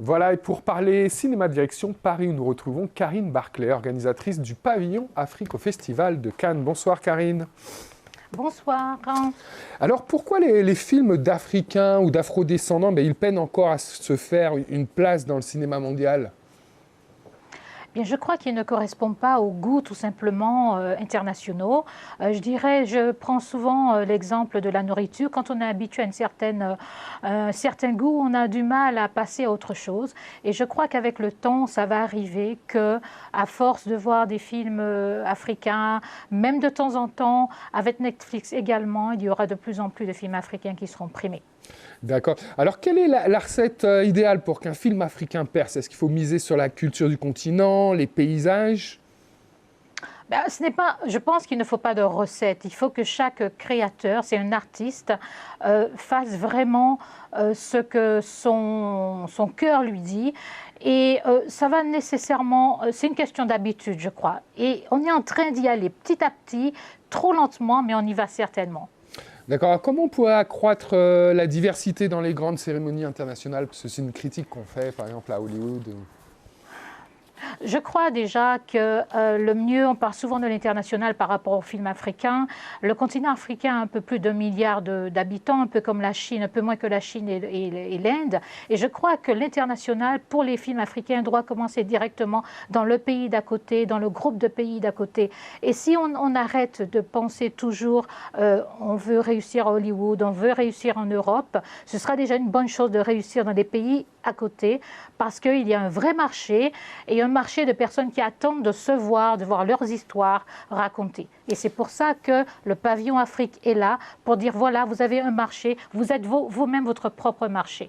Voilà, et pour parler cinéma de direction Paris, où nous retrouvons Karine Barclay, organisatrice du pavillon Afrique au Festival de Cannes. Bonsoir Karine. Bonsoir. Alors pourquoi les films d'Africains ou d'Afro-descendants, ils peinent encore à se faire une place dans le cinéma mondial ? Bien, je crois qu'ils ne correspondent pas aux goûts tout simplement internationaux. Je dirais, je prends souvent l'exemple de la nourriture. Quand on est habitué à un certain goût, on a du mal à passer à autre chose. Et je crois qu'avec le temps, ça va arriver que, à force de voir des films africains, même de temps en temps, avec Netflix également, il y aura de plus en plus de films africains qui seront primés. D'accord. Alors, quelle est la recette idéale pour qu'un film africain perce ? Est-ce qu'il faut miser sur la culture du continent, les paysages ? Je pense qu'il ne faut pas de recette. Il faut que chaque créateur, c'est un artiste, fasse vraiment ce que son cœur lui dit. Et ça va nécessairement, c'est une question d'habitude, je crois. Et on est en train d'y aller petit à petit, trop lentement, mais on y va certainement. D'accord. Alors, comment on pourrait accroître la diversité dans les grandes cérémonies internationales ? Parce que c'est une critique qu'on fait, par exemple, à Hollywood. Je crois déjà que le mieux, on parle souvent de l'international par rapport aux films africains. Le continent africain a un peu plus de 1 milliard d'habitants, un peu comme la Chine, un peu moins que la Chine et l'Inde. Et je crois que l'international, pour les films africains, doit commencer directement dans le pays d'à côté, dans le groupe de pays d'à côté. Et si on arrête de penser toujours on veut réussir à Hollywood, on veut réussir en Europe, ce sera déjà une bonne chose de réussir dans des pays à côté, parce qu'il y a un vrai marché et un marché de personnes qui attendent de se voir, de voir leurs histoires racontées. Et c'est pour ça que le pavillon Afrique est là, pour dire voilà, vous avez un marché, vous êtes vous-même votre propre marché.